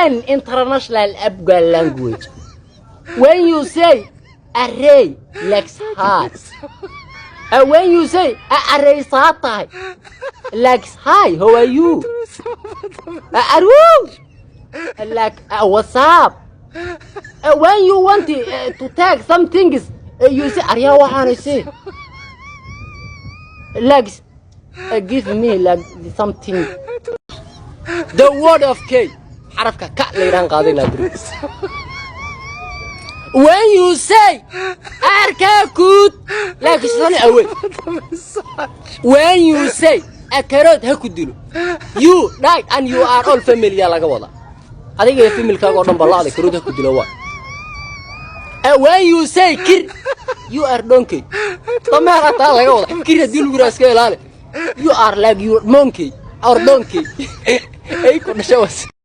an international Abgal language. When you say array, legs high. When you say array satai, legs high, how are you? Like what's up? When you want to tag some things, you say Arya waxaan say. Legs, give me like something. The word of K. حرفك ك ليران قاضي لابري. When you say أركاكوت like sunny away. When you say أكرت هكودلو. You like and you are all familiar like وضع. هذيك الفيلم كان قدام بالله عليك كرود هكودلو. When you say kid, you are donkey. طما قطع like وضع. كير هديلو براس كيلانه. You are like you monkey or donkey. أي كنا شوس.